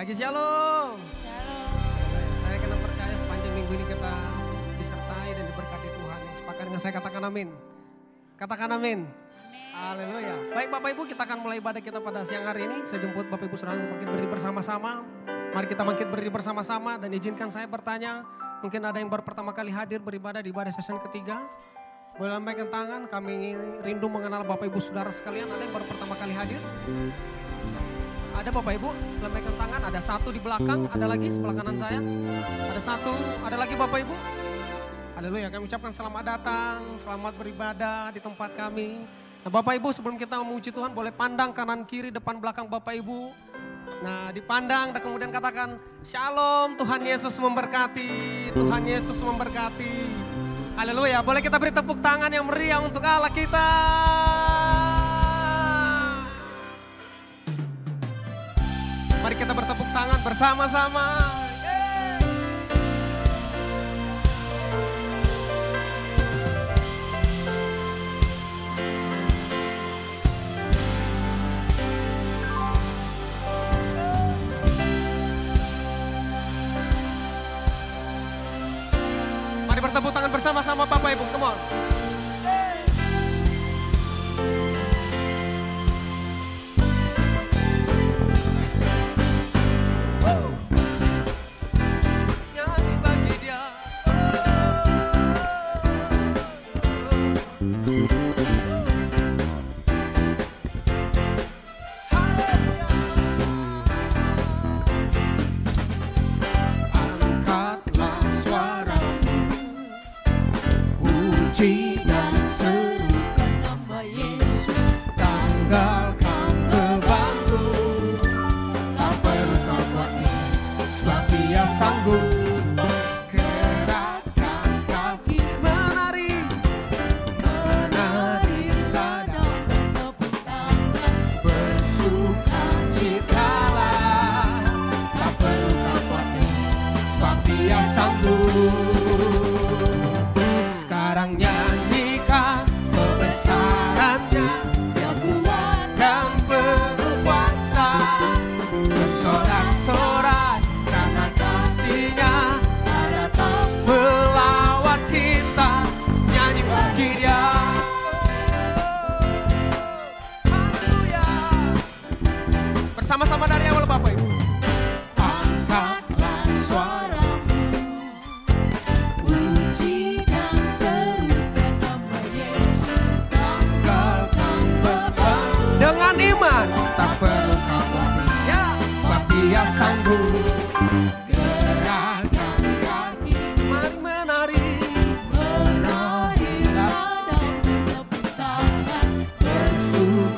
lagi shalom. Shalom. Saya kena percaya sepanjang minggu ini kita disertai dan diberkati Tuhan. Yang sepakat dengan saya katakan amin. Katakan amin. Haleluya. Baik Bapak Ibu, kita akan mulai ibadah kita pada siang hari ini. Saya jemput Bapak Ibu saudara untuk bangkit berdiri bersama-sama. Mari kita bangkit berdiri bersama-sama dan izinkan saya bertanya. Mungkin ada yang baru pertama kali hadir beribadah di ibadah session ketiga. Boleh lambaikan tangan, kami rindu mengenal Bapak Ibu saudara sekalian. Ada yang baru pertama kali hadir? Ada Bapak Ibu, lambaikan tangan. Ada satu di belakang, ada lagi sebelah kanan saya. Ada satu, ada lagi Bapak Ibu. Haleluya, kami ucapkan selamat datang, selamat beribadah di tempat kami. Nah Bapak Ibu, sebelum kita memuji Tuhan, boleh pandang kanan kiri depan belakang Bapak Ibu. Nah dipandang dan kemudian katakan shalom, Tuhan Yesus memberkati, Tuhan Yesus memberkati. Haleluya, boleh kita beri tepuk tangan yang meriah untuk Allah kita. Mari kita bertepuk tangan bersama-sama. Mari bertepuk tangan bersama-sama Bapak Ibu, come on. Sama-sama dari awal Bapak Ibu. Angkatlah suaramu, pujikan serukan nama Yesus. Tanggalkan beban dengan iman, tak perlu khawatir, ya, sebab Dia sanggup. Gerakkan kaki, mari menari, menarilah dan bertepuk tangan, bersukacitalah.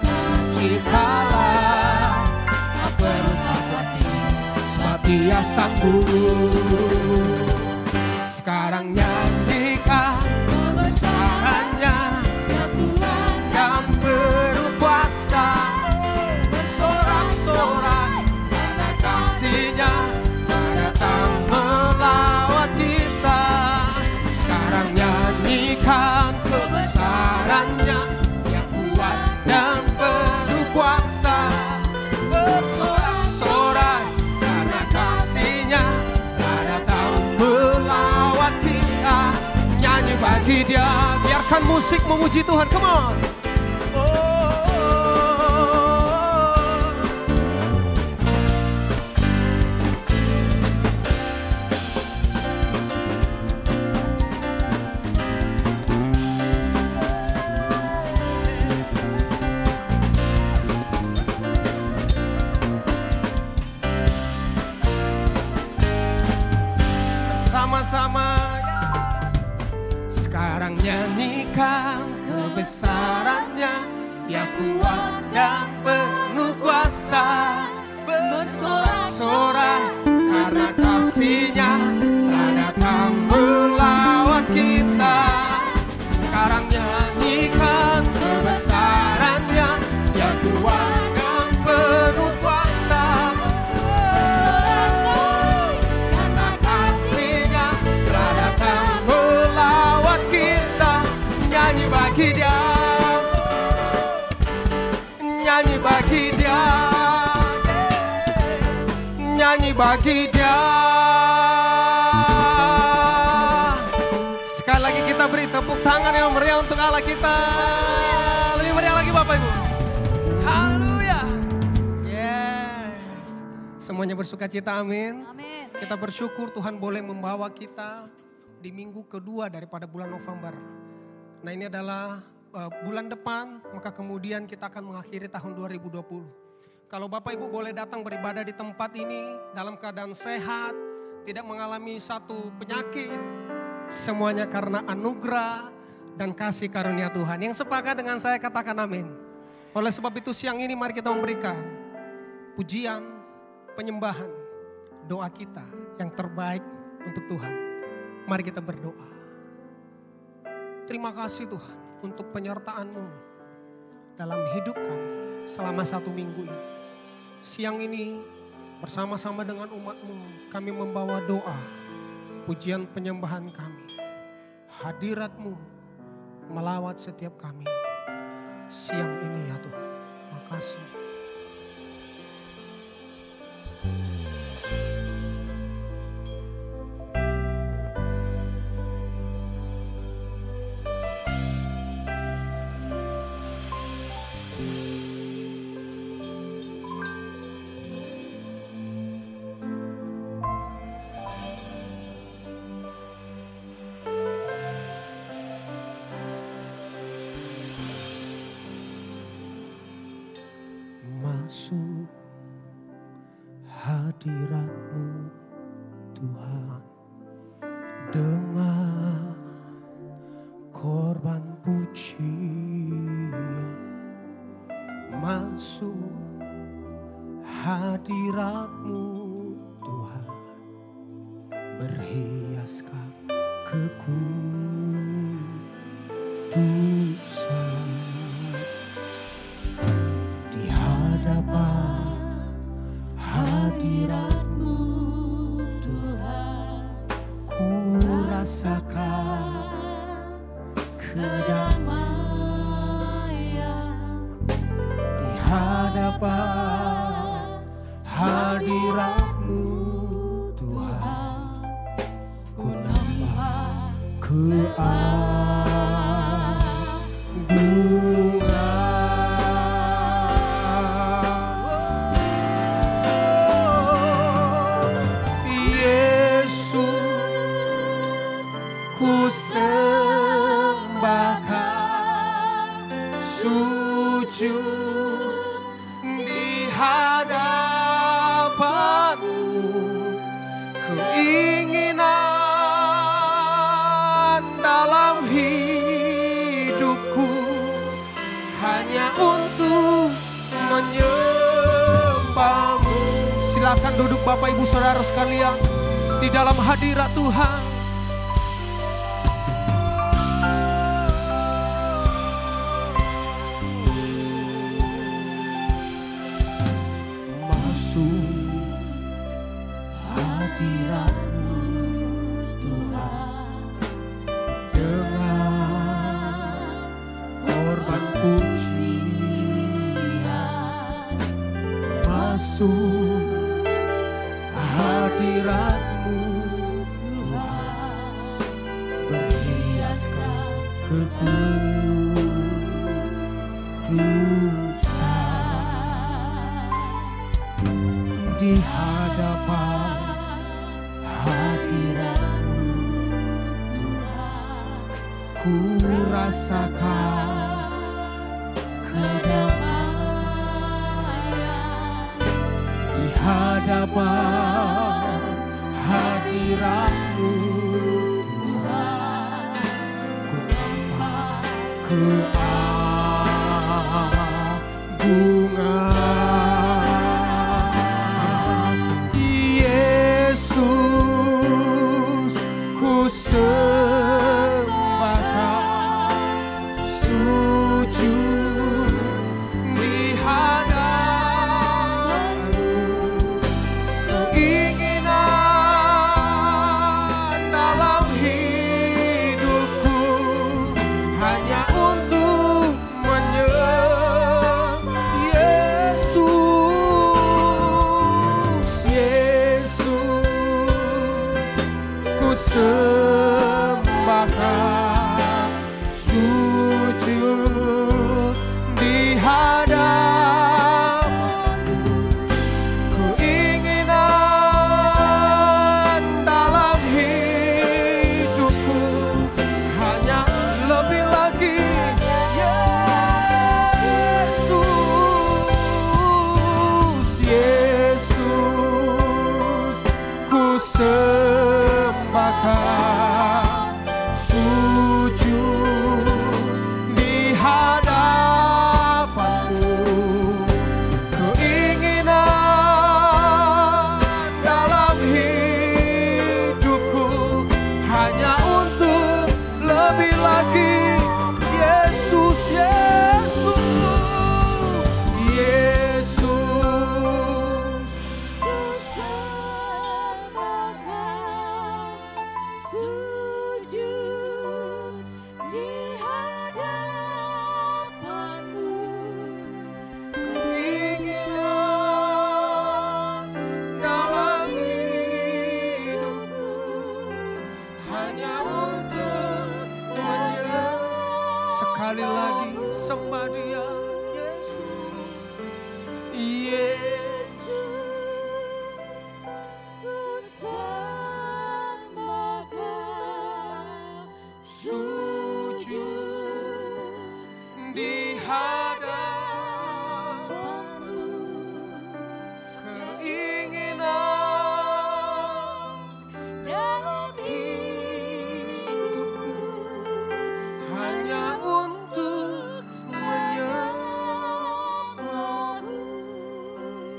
Dia sanggup. Sekarang nyanyikan kebesarannya, yang kuat dan berkuasa, bersorak-sorai karena kasih-Nya datang melawat kita. Sekarang nyanyikan kebesarannya, yang kuat dan berkuasa, bersorak-sorai karena kasih-Nya datang melawat kita. Nyanyi bagi Dia, biarkan musik memuji Tuhan, come on. Sama-sama sekarang nyanyikan kebesarannya, Dia kuat dan penuh kuasa, bersorak-sorai karena kasih-Nya telah datang melawat kita. Sekarang nyanyikan kebesarannya, Dia kuat dan penuh kuasa, bagi Dia, nyanyi bagi Dia. bagi Dia. Sekali lagi kita beri tepuk tangan yang meriah untuk Allah kita. Lebih meriah lagi Bapak Ibu. Haleluya. Yes. Semuanya bersuka cita, amin. Amin. Kita bersyukur Tuhan boleh membawa kita di minggu kedua daripada bulan November. Nah ini adalah bulan depan, maka kemudian kita akan mengakhiri tahun 2020. Kalau Bapak Ibu boleh datang beribadah di tempat ini dalam keadaan sehat, tidak mengalami satu penyakit, semuanya karena anugerah dan kasih karunia Tuhan. Yang sepakat dengan saya katakan amin. Oleh sebab itu siang ini mari kita memberikan pujian, penyembahan, doa kita yang terbaik untuk Tuhan. Mari kita berdoa. Terima kasih Tuhan untuk penyertaan-Mu dalam hidup kami selama 1 minggu ini. Siang ini bersama-sama dengan umat-Mu kami membawa doa, pujian penyembahan kami. Hadirat-Mu melawat setiap kami siang ini ya Tuhan. Makasih. Masuk hadirat-Mu Tuhan dengan korban pujian. Masuk hadirat-Mu Tuhan berhiaskan kekudusan. Hadirat-Mu Tuhan, ku rasakan kedamaian. Di hadapan hadirat-Mu Tuhan, ku nampak keagungan. Sembahkan sujud di hadapan-Mu, keinginan dalam hidupku hanya untuk menyembah-Mu. Silakan duduk Bapak Ibu Saudara sekalian di dalam hadirat Tuhan. Hadirat-Mu Tuhan dengan korban pujian. Masuk hadirat-Mu Tuhan berhiaskan kekudusan. Di hadapan hadirat-Mu Tuhan, ku rasakan kedamaian. Di hadapan hadirat-Mu Tuhan, ku nampak keagungan. Yesus, ku sembahkan sujud di hadapan-Mu, keinginan dalam hidupku hanya untuk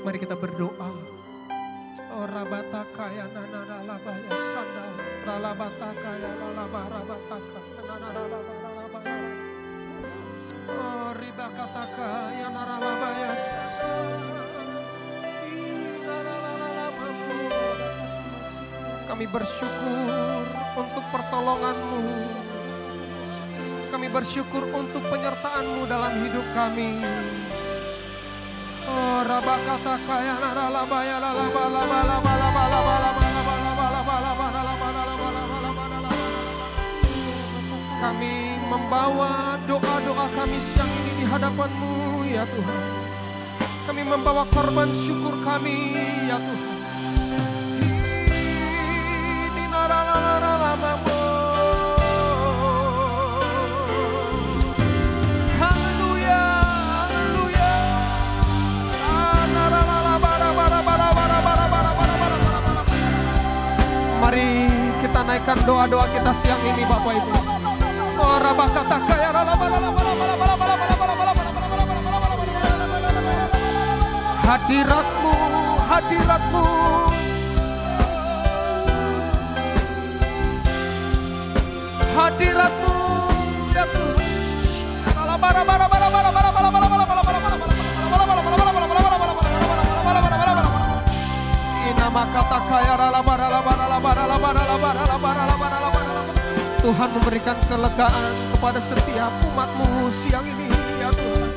Mari kita berdoa. Oh rabataka ya nana labaya sanda ralabataka ya rabataka nana labaya. Oh ribakataka ya nana labaya sanda. Kami bersyukur untuk pertolongan-Mu. Kami bersyukur untuk penyertaan-Mu dalam hidup kami. Oh rabakata kaya naralabaya kami membawa doa-doa kami siang ini di hadapan-Mu ya Tuhan. Kami membawa korban syukur kami ya Tuhan. Mari kita naikkan doa-doa kita siang ini Bapak Ibu. Oh rabakata kaya hadirat-Mu, hadirat-Mu. Hadirat-Mu ya Tuhan. Tuhan memberikan kelegaan kepada setiap umat-Mu siang ini ya Tuhan.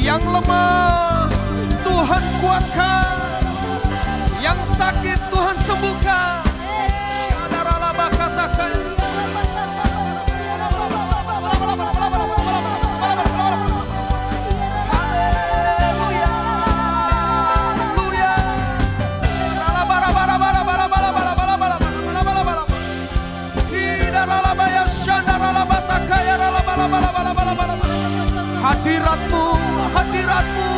Yang lemah Tuhan kuatkan, yang sakit Tuhan sembuhkan. Hadirat-Mu, hadirat-Mu.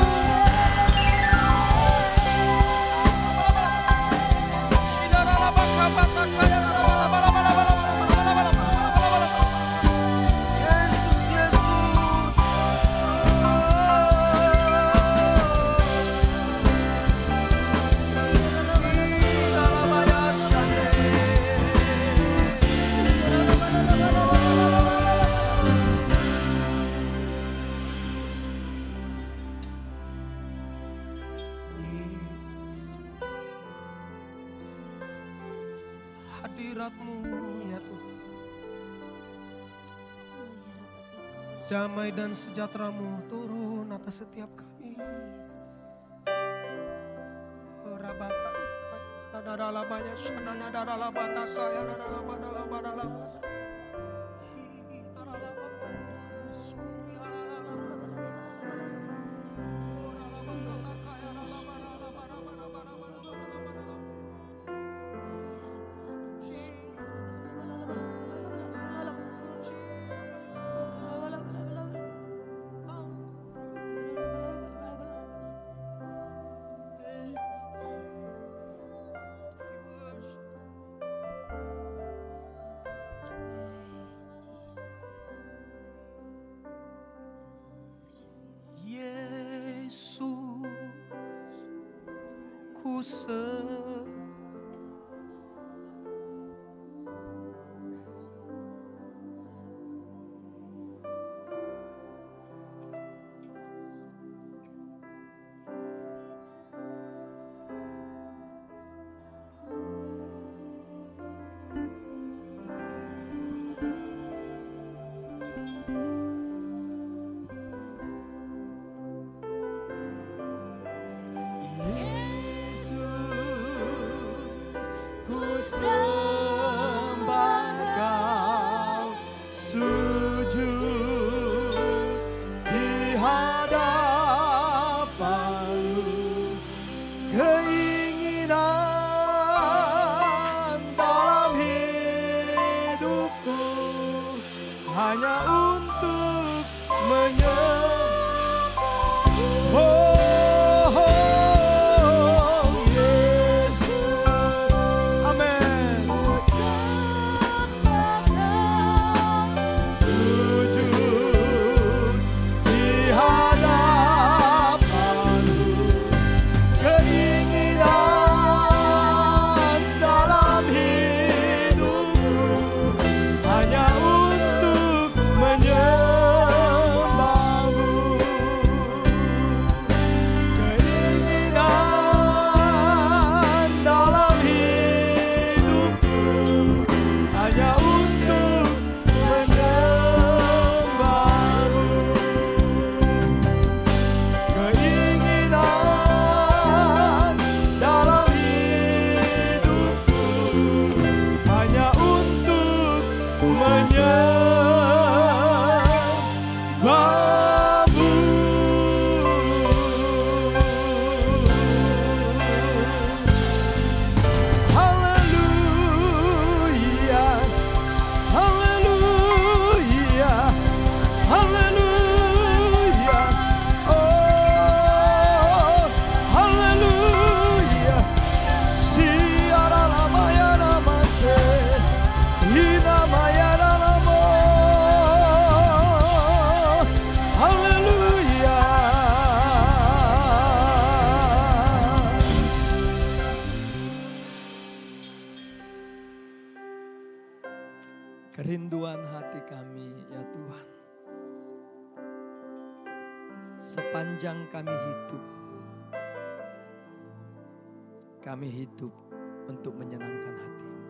Hadirat-Mu ya Tuhan. Damai dan sejahtera-Mu turun atas setiap kami. Kerinduan hati kami ya Tuhan. Sepanjang kami hidup untuk menyenangkan hati-Mu.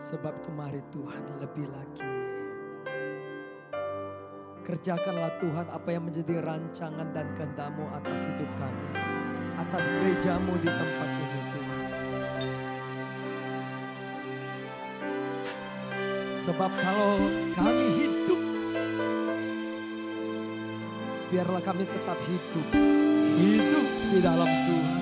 Sebab itu mari Tuhan lebih lagi. Kerjakanlah Tuhan apa yang menjadi rancangan dan kehendak-Mu atas hidup kami. Atas gereja-Mu di tempat ini Tuhan. Sebab kalau kami hidup, biarlah kami tetap hidup di dalam Tuhan.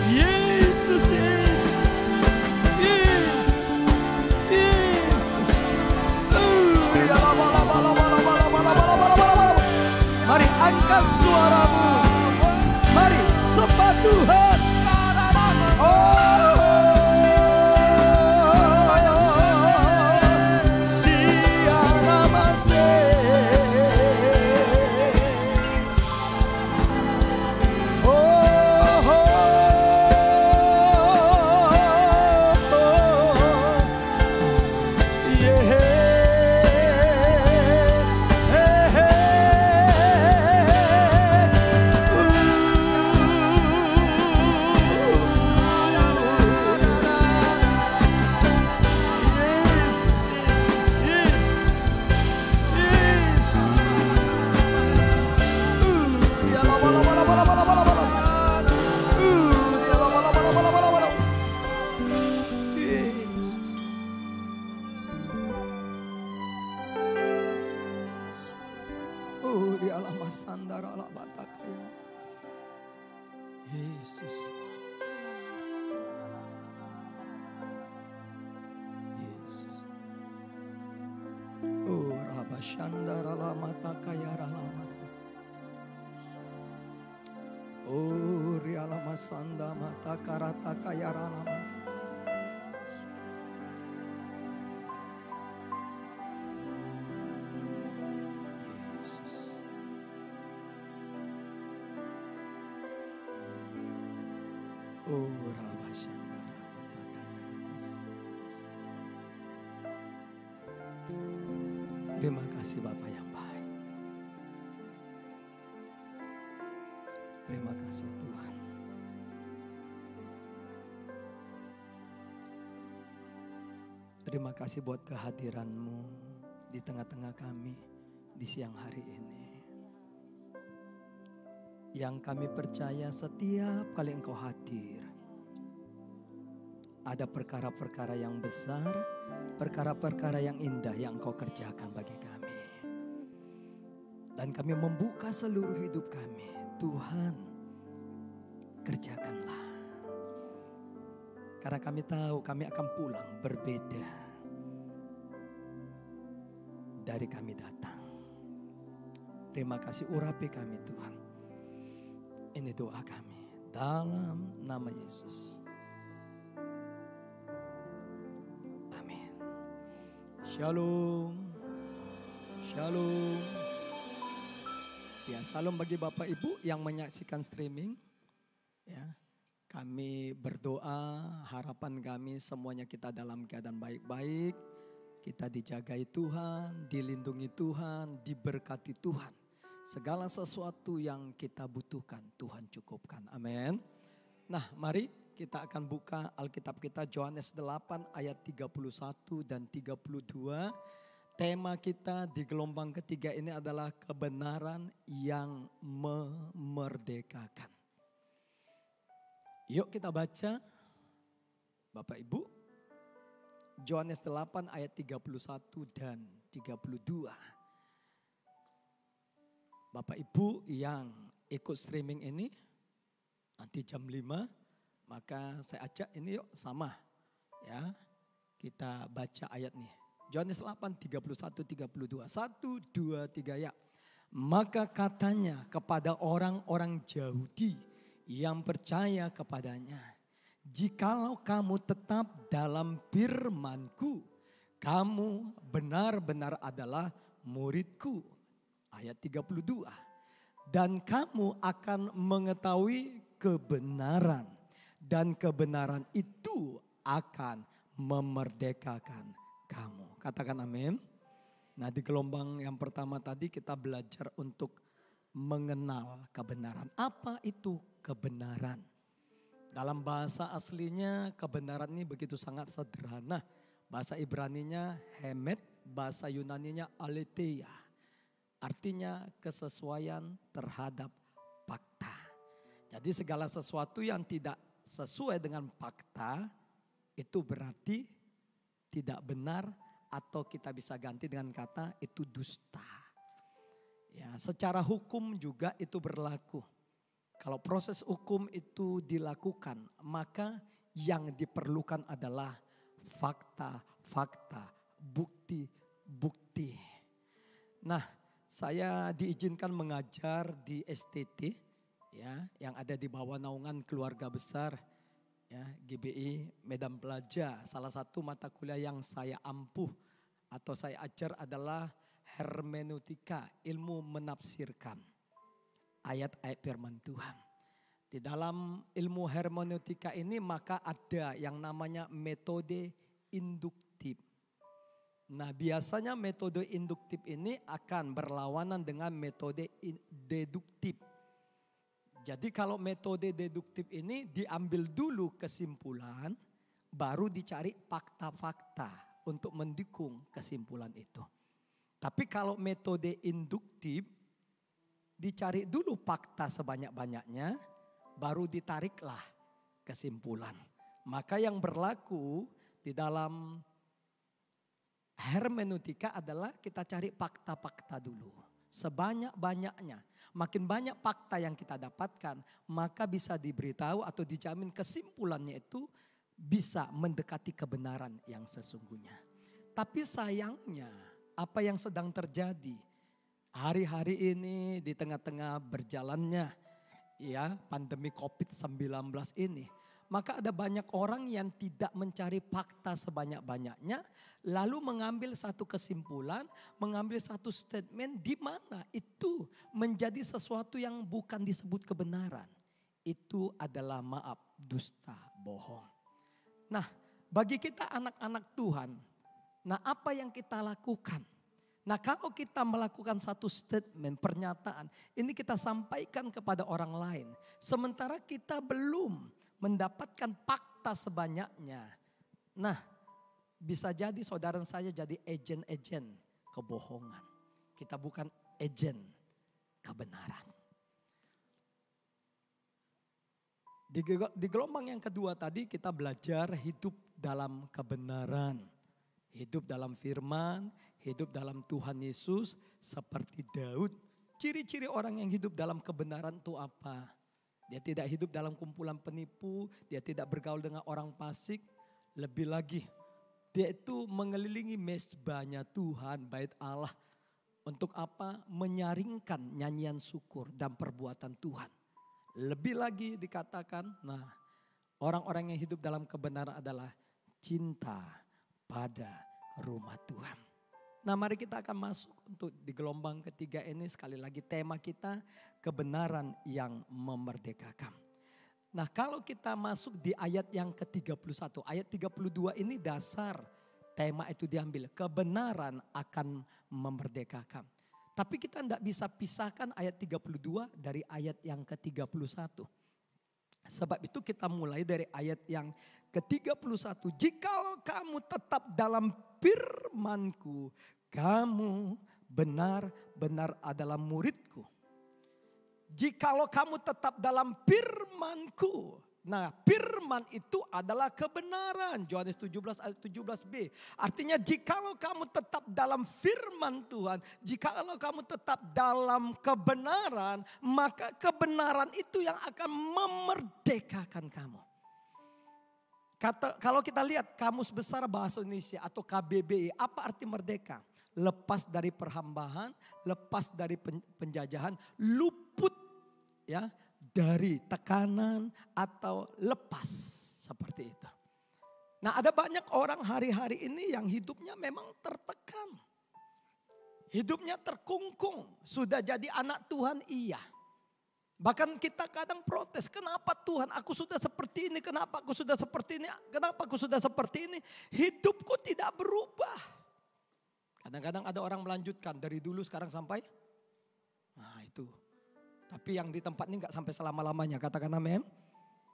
Yesus, Yesus. Sanda mata karata kaya ranamas. Yesus. Oh rabashanda mata kaya ramas. Terima kasih Bapak yang baik. Terima kasih Tuhan. Terima kasih buat kehadiran-Mu di tengah-tengah kami. di siang hari ini. Yang kami percaya setiap kali Engkau hadir, ada perkara-perkara yang besar, perkara-perkara yang indah yang Engkau kerjakan bagi kami. Dan kami membuka seluruh hidup kami. Tuhan, kerjakanlah. Karena kami tahu kami akan pulang berbeda dari kami datang. Terima kasih urapi kami Tuhan. Ini doa kami dalam nama Yesus. Amin. Shalom. Shalom. Ya, salam bagi Bapak Ibu yang menyaksikan streaming. Ya, kami berdoa, harapan kami semuanya kita dalam keadaan baik-baik. Kita dijagai Tuhan, dilindungi Tuhan, diberkati Tuhan. Segala sesuatu yang kita butuhkan Tuhan cukupkan. Amin. Nah, mari kita akan buka Alkitab kita Yohanes 8 ayat 31 dan 32. Tema kita di gelombang ketiga ini adalah kebenaran yang memerdekakan. Yuk kita baca Bapak Ibu. Yohanes 8 ayat 31 dan 32. Bapak Ibu yang ikut streaming ini nanti jam 5, maka saya ajak ini yuk sama ya. Kita baca ayat nih. Yohanes 8, 31, 32. 1, 2, 3 ya. Maka katanya kepada orang-orang Yahudi yang percaya kepadanya. Jikalau kamu tetap dalam firman-Ku, kamu benar-benar adalah murid-Ku. Ayat 32. Dan kamu akan mengetahui kebenaran. Dan kebenaran itu akan memerdekakan kamu. Katakan amin. Nah, di gelombang yang pertama tadi kita belajar untuk mengenal kebenaran. Apa itu kebenaran? Dalam bahasa aslinya kebenaran ini begitu sangat sederhana. Bahasa Ibraninya hemet, bahasa Yunaninya aletheia. Artinya kesesuaian terhadap fakta. Jadi segala sesuatu yang tidak sesuai dengan fakta itu berarti tidak benar, atau kita bisa ganti dengan kata itu dusta. Ya, secara hukum juga itu berlaku. Kalau proses hukum itu dilakukan, maka yang diperlukan adalah fakta-fakta, bukti-bukti. Nah, saya diizinkan mengajar di STT ya, yang ada di bawah naungan keluarga besar ya, GBI Medan Pelaja. Salah satu mata kuliah yang saya ampuh atau saya ajar adalah hermeneutika, ilmu menafsirkan ayat-ayat firman Tuhan. Di dalam ilmu hermeneutika ini maka ada yang namanya metode induktif. Nah, biasanya metode induktif ini akan berlawanan dengan metode deduktif. Jadi kalau metode deduktif ini diambil dulu kesimpulan, baru dicari fakta-fakta untuk mendukung kesimpulan itu. Tapi kalau metode induktif, dicari dulu fakta sebanyak-banyaknya, baru ditariklah kesimpulan. Maka yang berlaku di dalam hermeneutika adalah kita cari fakta-fakta dulu. Sebanyak-banyaknya. Makin banyak fakta yang kita dapatkan, maka bisa diberitahu atau dijamin kesimpulannya itu bisa mendekati kebenaran yang sesungguhnya. Tapi sayangnya apa yang sedang terjadi hari-hari ini di tengah-tengah berjalannya ya pandemi COVID-19 ini. Maka ada banyak orang yang tidak mencari fakta sebanyak-banyaknya. Lalu mengambil satu kesimpulan, mengambil satu statement di mana itu menjadi sesuatu yang bukan disebut kebenaran. Itu adalah maaf, dusta, bohong. Nah, bagi kita anak-anak Tuhan, nah apa yang kita lakukan? Nah, kalau kita melakukan satu statement, pernyataan, ini kita sampaikan kepada orang lain. Sementara kita belum mendapatkan fakta sebanyaknya. Nah, bisa jadi saudara saya jadi agen-agen kebohongan. Kita bukan agen kebenaran. Di gelombang yang kedua tadi kita belajar hidup dalam kebenaran. Hidup dalam firman, hidup dalam Tuhan Yesus seperti Daud. Ciri-ciri orang yang hidup dalam kebenaran itu apa? Dia tidak hidup dalam kumpulan penipu, dia tidak bergaul dengan orang fasik. Lebih lagi, dia itu mengelilingi mezbahnya Tuhan, bait Allah. Untuk apa? Menyaringkan nyanyian syukur dan perbuatan Tuhan. Lebih lagi dikatakan, nah orang-orang yang hidup dalam kebenaran adalah cinta pada rumah Tuhan. Nah mari kita akan masuk untuk di gelombang ketiga ini, sekali lagi tema kita kebenaran yang memerdekakan. Nah kalau kita masuk di ayat yang ke-31, ayat 32 ini dasar tema itu diambil, kebenaran akan memerdekakan. Tapi kita tidak bisa pisahkan ayat 32 dari ayat yang ke-31. Sebab itu kita mulai dari ayat yang ke-31. Jikalau kamu tetap dalam firman-Ku, kamu benar-benar adalah murid-Ku. Jikalau kamu tetap dalam firman-Ku. Nah firman itu adalah kebenaran. Yohanes 17 ayat 17b. Artinya jikalau kamu tetap dalam firman Tuhan. Jikalau kamu tetap dalam kebenaran. Maka kebenaran itu yang akan memerdekakan kamu. Kalau kita lihat Kamus Besar Bahasa Indonesia atau KBBI. Apa arti merdeka? Lepas dari perhambahan. Lepas dari penjajahan. Luput ya. Dari tekanan atau lepas seperti itu. Nah ada banyak orang hari-hari ini yang hidupnya memang tertekan. Hidupnya terkungkung. Sudah jadi anak Tuhan iya. Bahkan kita kadang protes. Kenapa Tuhan aku sudah seperti ini. Kenapa aku sudah seperti ini. Kenapa aku sudah seperti ini. Hidupku tidak berubah. Kadang-kadang ada orang melanjutkan dari dulu sekarang sampai. Nah itu. Tapi yang di tempat ini gak sampai selama-lamanya, katakan amin.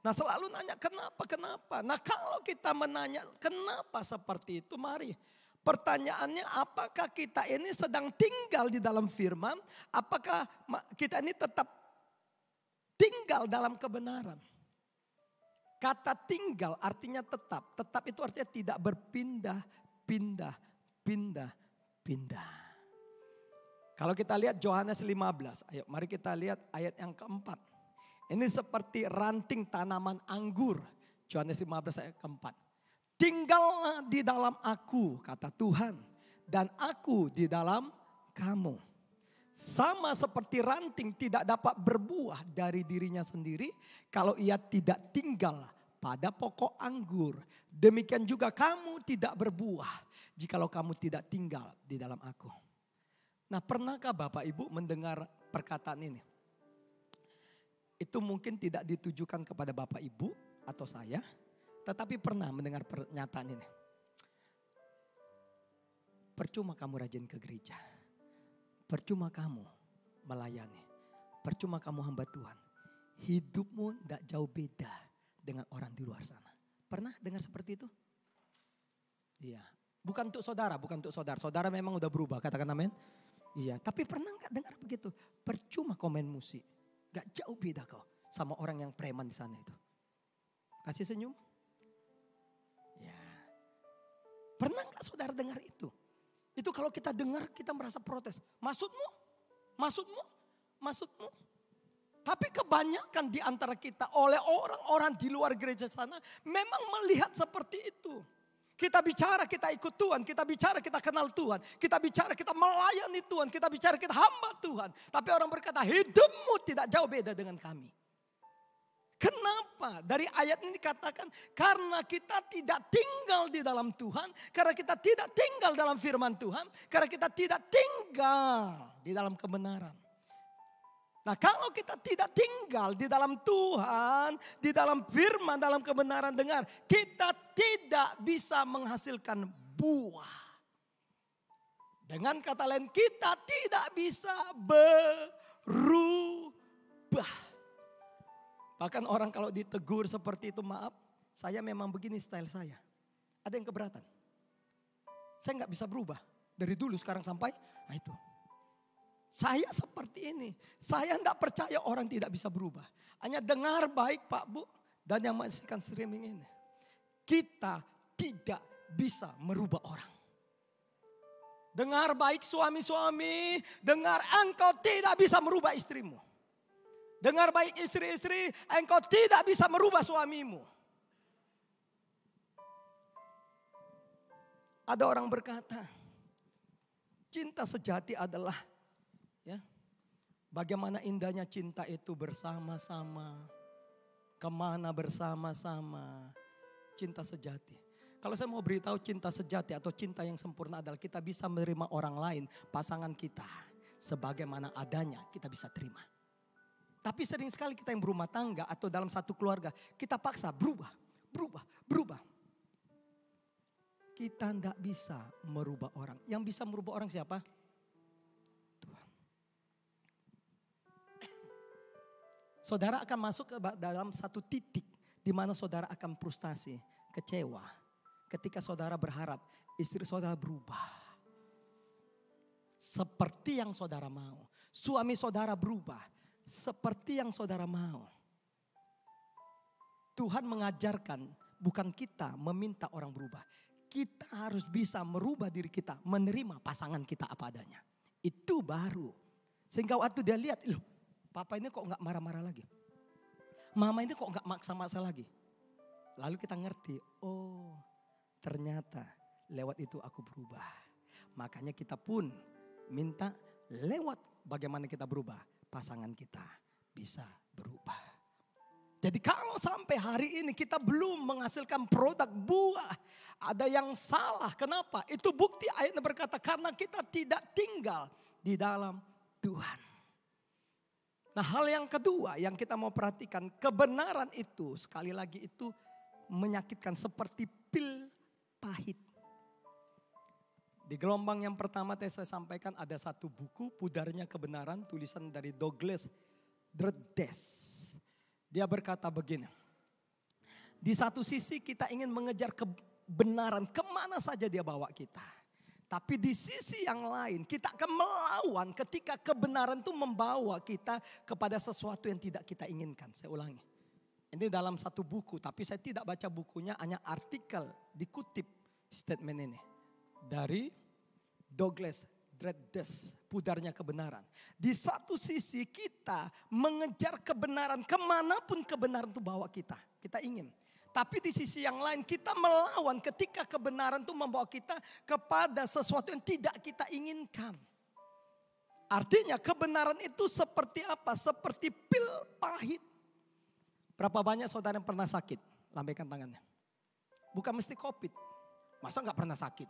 Nah selalu nanya kenapa. Nah kalau kita menanya kenapa seperti itu, mari. Pertanyaannya apakah kita ini sedang tinggal di dalam firman, apakah kita ini tetap tinggal dalam kebenaran. Kata tinggal artinya tetap itu artinya tidak berpindah. Kalau kita lihat Yohanes 15, ayo mari kita lihat ayat yang keempat. Ini seperti ranting tanaman anggur. Yohanes 15 ayat keempat. Tinggallah di dalam aku, kata Tuhan. Dan aku di dalam kamu. Sama seperti ranting tidak dapat berbuah dari dirinya sendiri. Kalau ia tidak tinggal pada pokok anggur. Demikian juga kamu tidak berbuah. Jikalau kamu tidak tinggal di dalam aku. Nah pernahkah Bapak Ibu mendengar perkataan ini? Itu mungkin tidak ditujukan kepada Bapak Ibu atau saya. Tetapi pernah mendengar pernyataan ini. Percuma kamu rajin ke gereja. Percuma kamu melayani. Percuma kamu hamba Tuhan. Hidupmu tidak jauh beda dengan orang di luar sana. Pernah dengar seperti itu? Iya. Bukan untuk saudara. Saudara memang udah berubah, katakan amin. Iya, tapi pernah gak dengar begitu? Percuma komen musik. Gak jauh beda kau sama orang yang preman di sana itu. Kasih senyum. Ya. Pernah gak saudara dengar itu? Itu kalau kita dengar kita merasa protes. Maksudmu? Tapi kebanyakan di antara kita oleh orang-orang di luar gereja sana memang melihat seperti itu. Kita bicara kita ikut Tuhan, kita bicara kita kenal Tuhan, kita bicara kita melayani Tuhan, kita bicara kita hamba Tuhan. Tapi orang berkata hidupmu tidak jauh beda dengan kami. Kenapa? Dari ayat ini dikatakan karena kita tidak tinggal di dalam Tuhan, karena kita tidak tinggal dalam firman Tuhan, karena kita tidak tinggal di dalam kebenaran. Nah kalau kita tidak tinggal di dalam Tuhan, di dalam firman, dalam kebenaran dengar, kita tidak bisa menghasilkan buah. Dengan kata lain kita tidak bisa berubah. Bahkan orang kalau ditegur seperti itu, maaf, saya memang begini style saya. Ada yang keberatan. Saya nggak bisa berubah. Dari dulu sekarang sampai, nah itu. Saya seperti ini. Saya tidak percaya orang tidak bisa berubah. Hanya dengar baik Pak Bu dan yang menyaksikan streaming ini. Kita tidak bisa merubah orang. Dengar baik suami-suami, dengar engkau tidak bisa merubah istrimu. Dengar baik istri-istri, engkau tidak bisa merubah suamimu. Ada orang berkata, cinta sejati adalah bagaimana indahnya cinta itu bersama-sama. Kemana bersama-sama. Cinta sejati. Kalau saya mau beritahu cinta sejati atau cinta yang sempurna adalah kita bisa menerima orang lain, pasangan kita. Sebagaimana adanya kita bisa terima. Tapi sering sekali kita yang berumah tangga atau dalam satu keluarga, kita paksa berubah. Kita tidak bisa merubah orang. Yang bisa merubah orang siapa? Saudara akan masuk ke dalam satu titik di mana saudara akan frustasi, kecewa. Ketika saudara berharap istri saudara berubah. Seperti yang saudara mau. Suami saudara berubah. Seperti yang saudara mau. Tuhan mengajarkan bukan kita meminta orang berubah. Kita harus bisa merubah diri kita. Menerima pasangan kita apa adanya. Itu baru. Sehingga waktu dia lihat, loh. Papa ini kok gak marah-marah lagi. Mama ini kok gak maksa-maksa lagi. Lalu kita ngerti, oh ternyata lewat itu aku berubah. Makanya kita pun minta lewat bagaimana kita berubah. Pasangan kita bisa berubah. Jadi kalau sampai hari ini kita belum menghasilkan produk buah. Ada yang salah, kenapa? Itu bukti ayatnya berkata karena kita tidak tinggal di dalam Tuhan. Nah hal yang kedua yang kita mau perhatikan, kebenaran itu sekali lagi itu menyakitkan seperti pil pahit. Di gelombang yang pertama tadi saya sampaikan ada satu buku Pudarnya Kebenaran tulisan dari Douglas Dredes. Dia berkata begini, di satu sisi kita ingin mengejar kebenaran kemana saja dia bawa kita. Tapi di sisi yang lain kita akan melawan ketika kebenaran itu membawa kita kepada sesuatu yang tidak kita inginkan. Saya ulangi. Ini dalam satu buku tapi saya tidak baca bukunya, hanya artikel dikutip statement ini. Dari Douglas Dredes, Pudarnya Kebenaran. Di satu sisi kita mengejar kebenaran kemanapun kebenaran itu bawa kita. Kita ingin. Tapi di sisi yang lain kita melawan ketika kebenaran itu membawa kita kepada sesuatu yang tidak kita inginkan. Artinya kebenaran itu seperti apa? Seperti pil pahit. Berapa banyak saudara yang pernah sakit? Lambaikan tangannya. Bukan mesti COVID. Masa gak pernah sakit?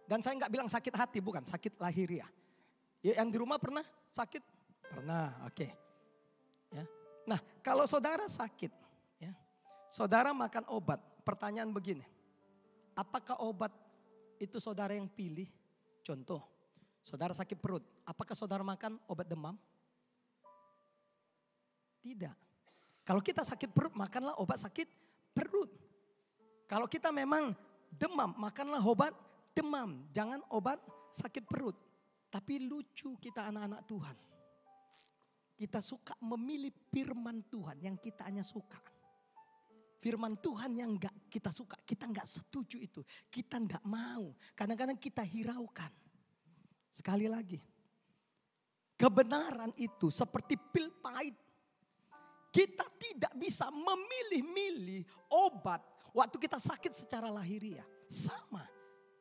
Dan saya gak bilang sakit hati, bukan. Sakit lahiriah. Ya, yang di rumah pernah sakit? Pernah, oke. Ya. Nah kalau saudara sakit. Saudara makan obat, pertanyaan begini. Apakah obat itu saudara yang pilih? Contoh, saudara sakit perut. Apakah saudara makan obat demam? Tidak. Kalau kita sakit perut, makanlah obat sakit perut. Kalau kita memang demam, makanlah obat demam. Jangan obat sakit perut. Tapi lucu kita anak-anak Tuhan. Kita suka memilih firman Tuhan yang kita hanya suka. Firman Tuhan yang enggak kita suka, kita enggak setuju itu. Kita enggak mau. Kadang-kadang kita hiraukan. Sekali lagi. Kebenaran itu seperti pil pahit. Kita tidak bisa memilih-milih obat waktu kita sakit secara lahiriah. Sama.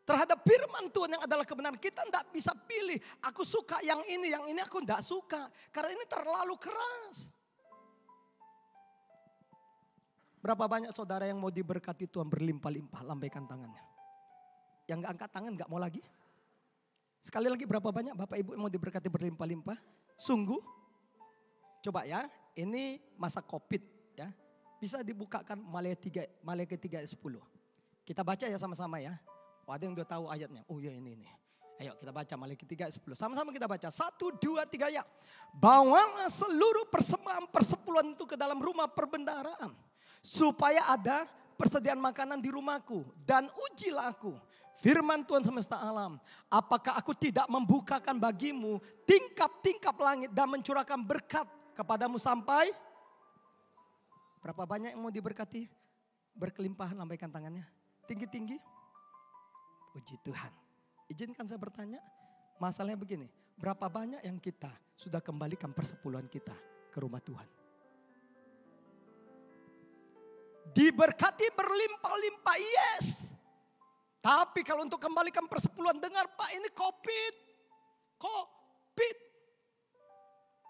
Terhadap firman Tuhan yang adalah kebenaran. Kita enggak bisa pilih. Aku suka yang ini aku enggak suka. Karena ini terlalu keras. Berapa banyak saudara yang mau diberkati Tuhan berlimpah-limpah, lambaikan tangannya. Yang gak angkat tangan gak mau lagi? Sekali lagi berapa banyak Bapak Ibu yang mau diberkati berlimpah-limpah? Sungguh? Coba ya, ini masa COVID ya. Bisa dibukakan Maleakhi 3 ayat 10. Kita baca ya sama-sama ya. Oh, ada yang udah tahu ayatnya. Oh ya ini. Ayo kita baca Maleakhi 3 ayat 10. Sama-sama kita baca. 1, 2, 3 ya. Bawalah seluruh persembahan persepuluhan itu ke dalam rumah perbendaharaan. Supaya ada persediaan makanan di rumahku. Dan ujilah aku. Firman Tuhan semesta alam, apakah aku tidak membukakan bagimu tingkap-tingkap langit dan mencurahkan berkat kepadamu sampai? Berapa banyak yang mau diberkati? Berkelimpahan, lambaikan tangannya. Tinggi-tinggi. Puji Tuhan. Izinkan saya bertanya, masalahnya begini, berapa banyak yang kita sudah kembalikan persepuluhan kita ke rumah Tuhan? Diberkati berlimpah-limpah, yes. Tapi kalau untuk kembalikan persepuluhan, dengar Pak, ini COVID.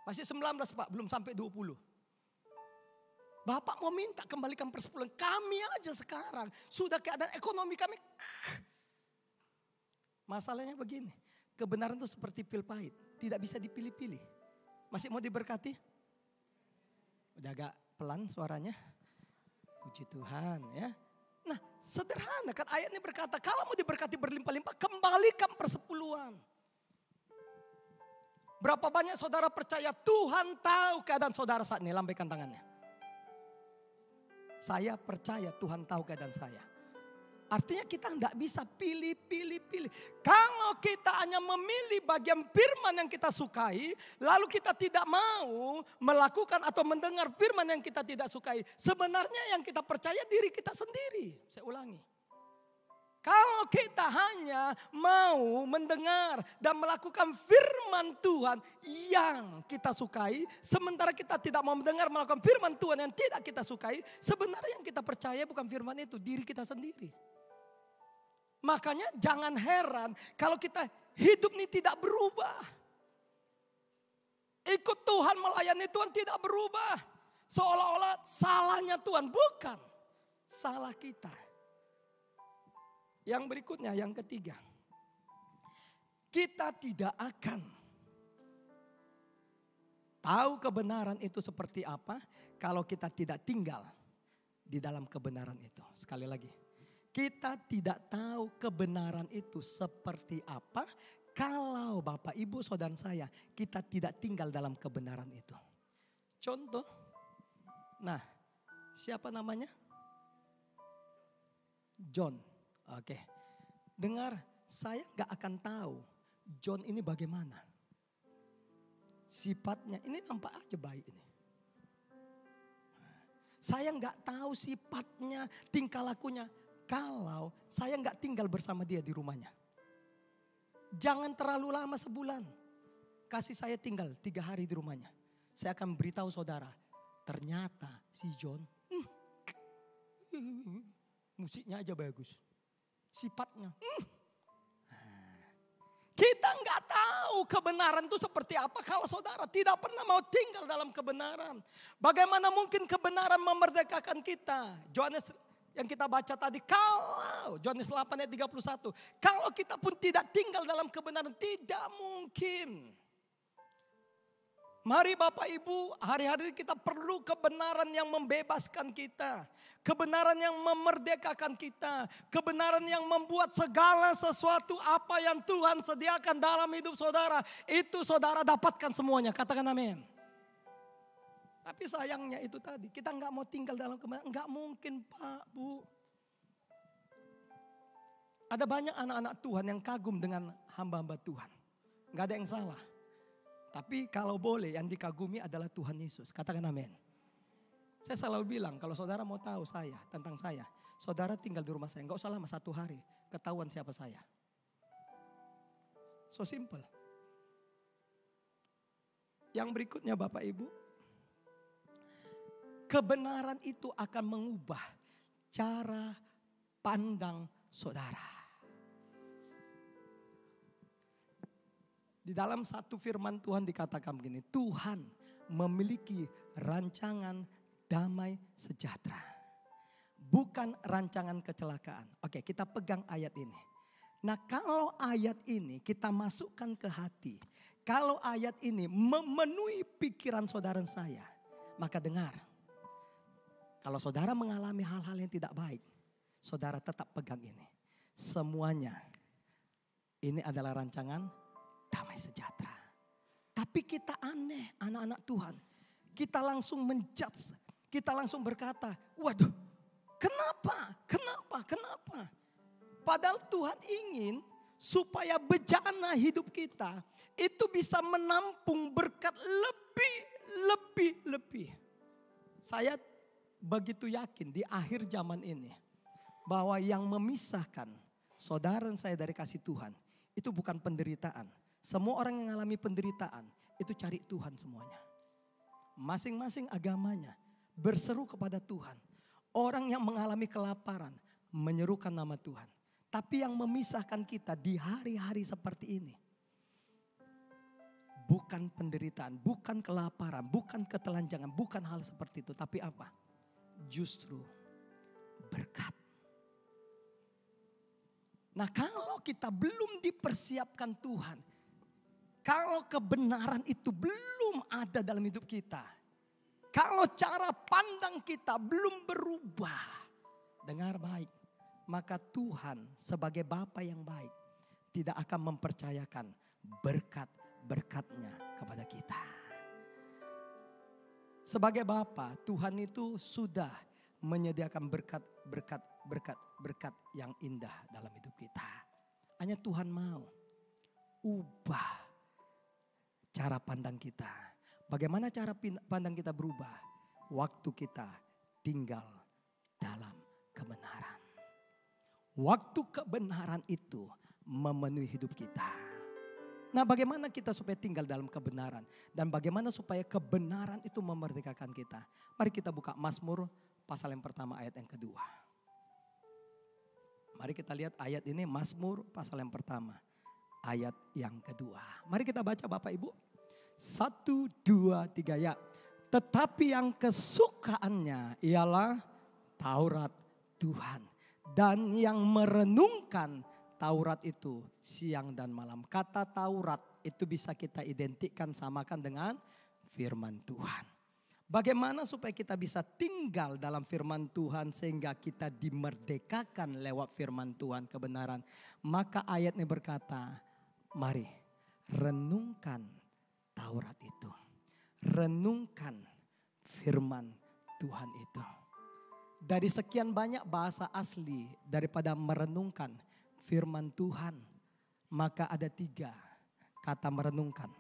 Masih 19 Pak, belum sampai 20. Bapak mau minta kembalikan persepuluhan. Kami aja sekarang, sudah keadaan ekonomi kami. Masalahnya begini, kebenaran itu seperti pil pahit. Tidak bisa dipilih-pilih. Masih mau diberkati? Udah agak pelan suaranya. Puji Tuhan ya. Nah sederhana kan ayatnya berkata, kalau mau diberkati berlimpah-limpah, kembalikan persepuluhan. Berapa banyak saudara percaya Tuhan tahu keadaan saudara saat ini? Lambaikan tangannya. Saya percaya Tuhan tahu keadaan saya. Artinya kita tidak bisa pilih. Kalau kita hanya memilih bagian firman yang kita sukai, lalu kita tidak mau melakukan atau mendengar firman yang kita tidak sukai. Sebenarnya yang kita percaya diri kita sendiri. Saya ulangi. Kalau kita hanya mau mendengar dan melakukan firman Tuhan yang kita sukai, sementara kita tidak mau mendengar melakukan firman Tuhan yang tidak kita sukai, sebenarnya yang kita percaya bukan firman itu, diri kita sendiri. Makanya jangan heran kalau kita hidup ini tidak berubah. Ikut Tuhan, melayani Tuhan tidak berubah. Seolah-olah salahnya Tuhan, bukan salah kita. Yang berikutnya, yang ketiga. Kita tidak akan tahu kebenaran itu seperti apa kalau kita tidak tinggal di dalam kebenaran itu. Sekali lagi. Kita tidak tahu kebenaran itu seperti apa kalau Bapak, Ibu, Saudara saya, kita tidak tinggal dalam kebenaran itu. Contoh. Nah, siapa namanya? John. Oke, dengar, saya gak akan tahu John ini bagaimana. Sifatnya, ini nampak aja baik ini. Saya gak tahu sifatnya, tingkah lakunya. Kalau saya gak tinggal bersama dia di rumahnya. Jangan terlalu lama sebulan. Kasih saya tinggal 3 hari di rumahnya. Saya akan beritahu saudara, ternyata si John, musiknya aja bagus. Sifatnya. Kita nggak tahu kebenaran itu seperti apa kalau saudara tidak pernah mau tinggal dalam kebenaran. Bagaimana mungkin kebenaran memerdekakan kita? Yohanes yang kita baca tadi, kalau Yohanes 8 ayat 31. Kalau kita pun tidak tinggal dalam kebenaran, tidak mungkin. Mari Bapak Ibu, hari-hari kita perlu kebenaran yang membebaskan kita. Kebenaran yang memerdekakan kita. Kebenaran yang membuat segala sesuatu apa yang Tuhan sediakan dalam hidup saudara. Itu saudara dapatkan semuanya, katakan amin. Tapi sayangnya itu tadi, kita nggak mau tinggal dalam kebenaran. Nggak mungkin Pak, Bu. Ada banyak anak-anak Tuhan yang kagum dengan hamba-hamba Tuhan. Nggak ada yang salah. Tapi kalau boleh yang dikagumi adalah Tuhan Yesus. Katakan amin. Saya selalu bilang kalau saudara mau tahu saya, tentang saya. Saudara tinggal di rumah saya. Enggak usah lama 1 hari. Ketahuan siapa saya. So simple. Yang berikutnya Bapak Ibu. Kebenaran itu akan mengubah cara pandang saudara. Di dalam satu firman Tuhan dikatakan begini, Tuhan memiliki rancangan damai sejahtera. Bukan rancangan kecelakaan. Oke, kita pegang ayat ini. Nah, kalau ayat ini kita masukkan ke hati. Kalau ayat ini memenuhi pikiran saudara saya. Maka dengar. Kalau saudara mengalami hal-hal yang tidak baik. Saudara tetap pegang ini. Semuanya. Ini adalah rancangan damai sejahtera. Tapi kita aneh, anak-anak Tuhan. Kita langsung menjudge. Kita langsung berkata, waduh, kenapa? Padahal Tuhan ingin supaya bejana hidup kita itu bisa menampung berkat lebih. Saya begitu yakin di akhir zaman ini bahwa yang memisahkan saudara dan saya dari kasih Tuhan itu bukan penderitaan. Semua orang yang mengalami penderitaan itu cari Tuhan semuanya. Masing-masing agamanya berseru kepada Tuhan. Orang yang mengalami kelaparan menyerukan nama Tuhan. Tapi yang memisahkan kita di hari-hari seperti ini bukan penderitaan, bukan kelaparan, bukan ketelanjangan, bukan hal seperti itu. Tapi apa? Justru berkat. Nah, kalau kita belum dipersiapkan Tuhan, kalau kebenaran itu belum ada dalam hidup kita, kalau cara pandang kita belum berubah, dengar baik, maka Tuhan sebagai Bapa yang baik tidak akan mempercayakan berkat-berkatnya kepada kita. Sebagai Bapa, Tuhan itu sudah menyediakan berkat yang indah dalam hidup kita. Hanya Tuhan mau ubah cara pandang kita. Bagaimana cara pandang kita berubah? Waktu kita tinggal dalam kebenaran. Waktu kebenaran itu memenuhi hidup kita. Nah, bagaimana kita supaya tinggal dalam kebenaran? Dan bagaimana supaya kebenaran itu memerdekakan kita? Mari kita buka Mazmur pasal yang pertama ayat yang kedua. Mari kita lihat ayat ini, Mazmur pasal yang pertama ayat yang kedua. Mari kita baca Bapak Ibu. 1, 2, 3 ya. Tetapi yang kesukaannya ialah Taurat Tuhan. Dan yang merenungkan Taurat itu siang dan malam. Kata Taurat itu bisa kita identikkan samakan dengan firman Tuhan. Bagaimana supaya kita bisa tinggal dalam firman Tuhan sehingga kita dimerdekakan lewat firman Tuhan kebenaran. Maka ayatnya berkata, mari renungkan Taurat itu. Renungkan firman Tuhan itu. Dari sekian banyak bahasa asli daripada merenungkan firman Tuhan, maka ada 3 kata merenungkan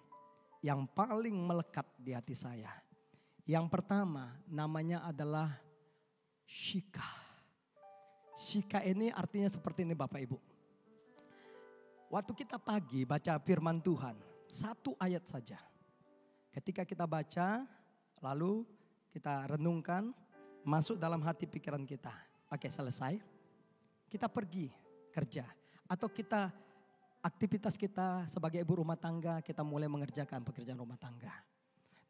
yang paling melekat di hati saya. Yang pertama namanya adalah Shika. Shika ini artinya seperti ini Bapak Ibu. Waktu kita pagi baca firman Tuhan, 1 ayat saja. Ketika kita baca, lalu kita renungkan, masuk dalam hati pikiran kita. Oke, selesai. Kita pergi kerja. Atau kita aktivitas kita sebagai ibu rumah tangga, kita mulai mengerjakan pekerjaan rumah tangga.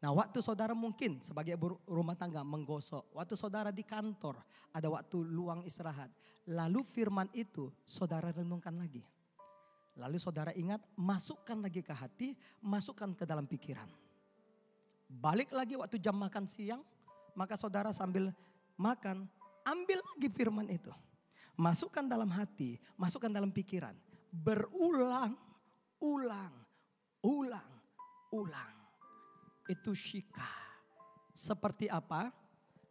Nah, waktu saudara mungkin sebagai ibu rumah tangga menggosok. Waktu saudara di kantor ada waktu luang istirahat. Lalu firman itu saudara renungkan lagi. Lalu saudara ingat, masukkan lagi ke hati, masukkan ke dalam pikiran. Balik lagi waktu jam makan siang, maka saudara sambil makan, ambil lagi firman itu. Masukkan dalam hati, masukkan dalam pikiran. Berulang, ulang. Itu Shika. Seperti apa?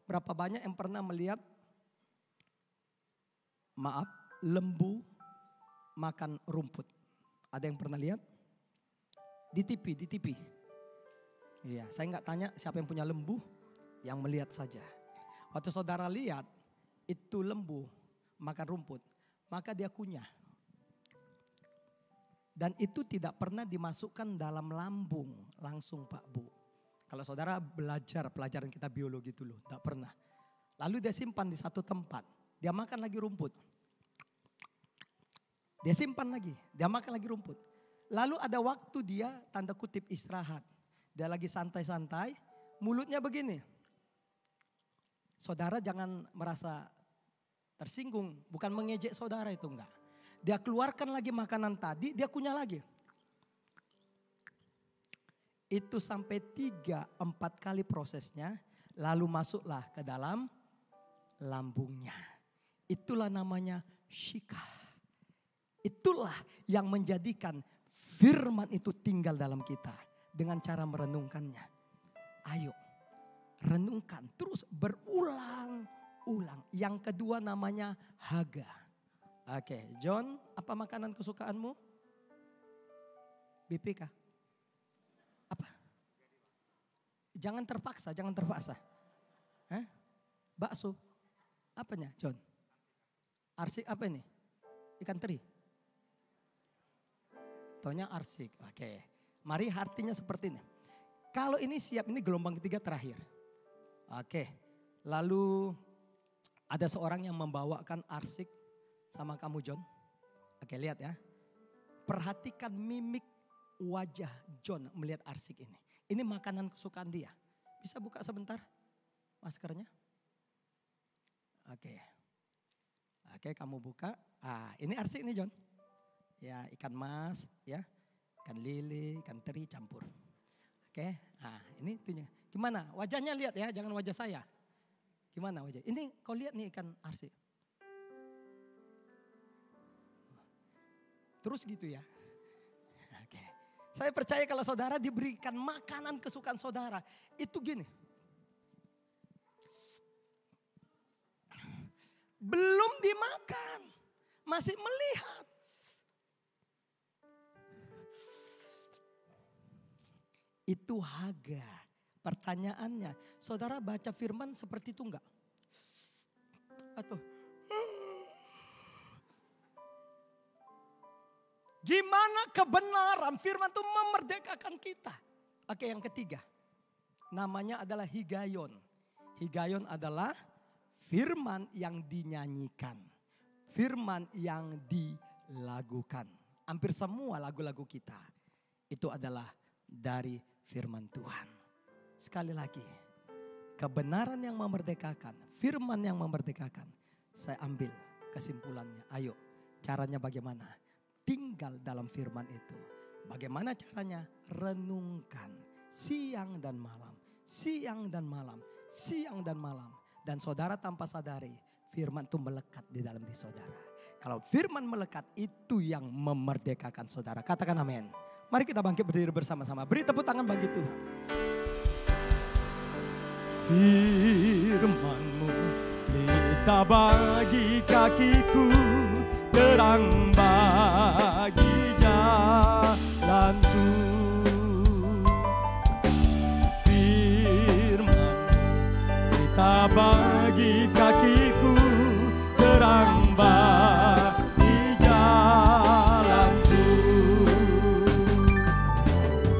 Berapa banyak yang pernah melihat, lembu makan rumput? Ada yang pernah lihat? Di TV. Iya, saya nggak tanya siapa yang punya lembu, yang melihat saja. Waktu saudara lihat itu lembu makan rumput, maka dia kunyah. Dan itu tidak pernah dimasukkan dalam lambung langsung Pak Bu. Kalau saudara belajar pelajaran kita biologi dulu, tidak pernah. Lalu dia simpan di satu tempat, dia makan lagi rumput. Dia simpan lagi, dia makan lagi rumput. Lalu ada waktu dia tanda kutip istirahat. Dia lagi santai-santai, mulutnya begini. Saudara jangan merasa tersinggung, bukan mengejek saudara itu enggak. Dia keluarkan lagi makanan tadi, dia kunyah lagi. Itu sampai 3-4 kali prosesnya, lalu masuklah ke dalam lambungnya. Itulah namanya Shika. Itulah yang menjadikan firman itu tinggal dalam kita. Dengan cara merenungkannya. Ayo renungkan terus berulang-ulang. Yang kedua namanya Haga. Oke, John, apa makanan kesukaanmu? BPK. Apa? Jangan terpaksa, jangan terpaksa. Hah? Bakso. Apanya, John? Arsik apa ini? Ikan teri. Tonya arsik. Oke. Mari artinya seperti ini. Kalau ini siap, ini gelombang ketiga terakhir. Oke. Lalu ada seorang yang membawakan arsik sama kamu, John. Oke, lihat ya. Perhatikan mimik wajah John melihat arsik ini. Ini makanan kesukaan dia. Bisa buka sebentar maskernya? Oke. Oke, kamu buka. Ini arsik nih, John. Ya, ikan mas, ya. Ikan lele, ikan teri campur. Oke, ini itunya. Gimana? Wajahnya lihat ya, jangan wajah saya. Gimana wajah? Ini kau lihat nih ikan arsik. Terus gitu ya. Oke. Saya percaya kalau saudara diberikan makanan kesukaan saudara, itu gini. Belum dimakan, masih melihat. Itu Hagar. Pertanyaannya, saudara baca firman seperti itu enggak? Atau gimana kebenaran firman itu memerdekakan kita? Oke, yang ketiga. Namanya adalah higayon. Higayon adalah firman yang dinyanyikan. Firman yang dilakukan. Hampir semua lagu-lagu kita itu adalah dari firman Tuhan. Sekali lagi, kebenaran yang memerdekakan, firman yang memerdekakan. Saya ambil kesimpulannya. Ayo, caranya bagaimana? Tinggal dalam firman itu. Bagaimana caranya? Renungkan siang dan malam, siang dan malam, siang dan malam. Dan saudara tanpa sadari, firman itu melekat di dalam diri saudara. Kalau firman melekat, itu yang memerdekakan saudara. Katakan amin. Mari kita bangkit berdiri bersama-sama. Beri tepuk tangan bagi Tuhan. Firman-Mu pelita bagi kakiku, terang bagi jalanku. Firman-Mu pelita bagi kakiku, terang bagi jalanku.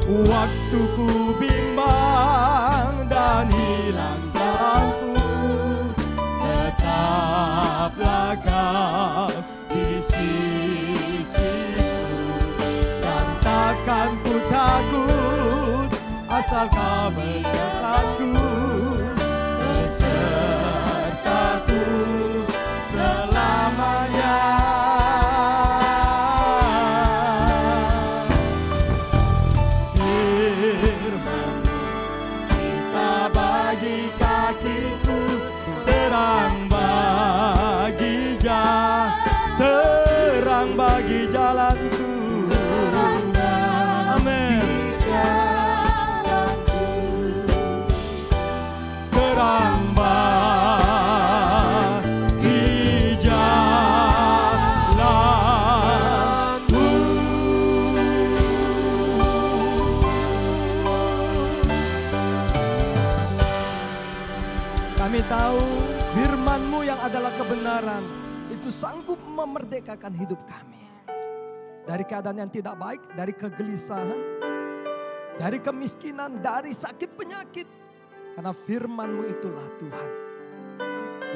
Waktu ku bimbang dan hilang jalanku, tetaplah Kau di sisiku. Dan takkan ku takut asal Kau besertaku, besertaku selamanya. Terang bagi jalanku. Amin. Terang bagi jalanku. Kami tahu firman-Mu yang adalah kebenaran itu sanggup memerdekakan hidup kami. Dari keadaan yang tidak baik, dari kegelisahan, dari kemiskinan, dari sakit penyakit. Karena firman-Mu itulah Tuhan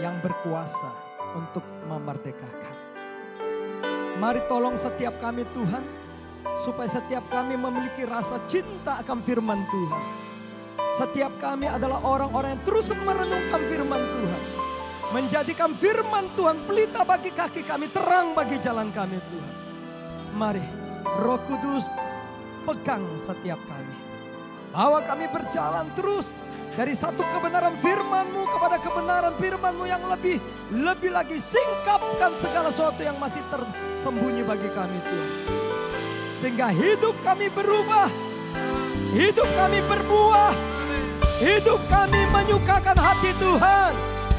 yang berkuasa untuk memerdekakan. Mari tolong setiap kami Tuhan, supaya setiap kami memiliki rasa cinta akan firman Tuhan. Setiap kami adalah orang-orang yang terus merenungkan firman Tuhan. Menjadikan firman Tuhan pelita bagi kaki kami, terang bagi jalan kami Tuhan. Mari Roh Kudus pegang setiap kami. Bawa kami berjalan terus dari satu kebenaran firman-Mu kepada kebenaran firman-Mu yang lebih lagi singkapkan segala sesuatu yang masih tersembunyi bagi kami Tuhan. Sehingga hidup kami berubah, hidup kami berbuah, hidup kami menyukakan hati Tuhan.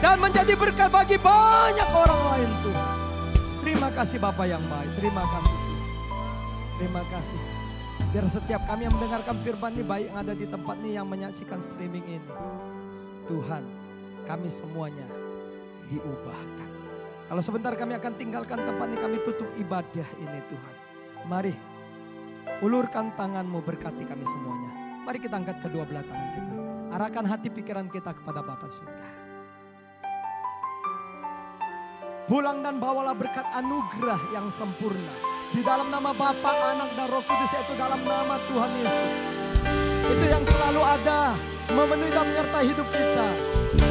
Dan menjadi berkat bagi banyak orang lain Tuhan. Terima Terima kasih Bapa yang baik. Terima kasih. Terima kasih. Biar setiap kami yang mendengarkan firman ini, baik yang ada di tempat ini, yang menyaksikan streaming ini, Tuhan, kami semuanya diubahkan. Kalau sebentar kami akan tinggalkan tempat ini, kami tutup ibadah ini Tuhan. Mari ulurkan tanganmu, berkati kami semuanya. Mari kita angkat kedua belah tangan kita. Arahkan hati pikiran kita kepada Bapa surga. Pulang dan bawalah berkat anugerah yang sempurna. Di dalam nama Bapa, Anak dan Roh Kudus, yaitu dalam nama Tuhan Yesus. Itu yang selalu ada, memenuhi dan menyertai hidup kita.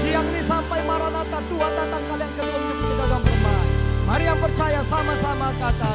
Siang ini sampai Maranatha, Tuhan datang kali yang kedua untuk kita dalam rumah. Mari yang percaya sama-sama kata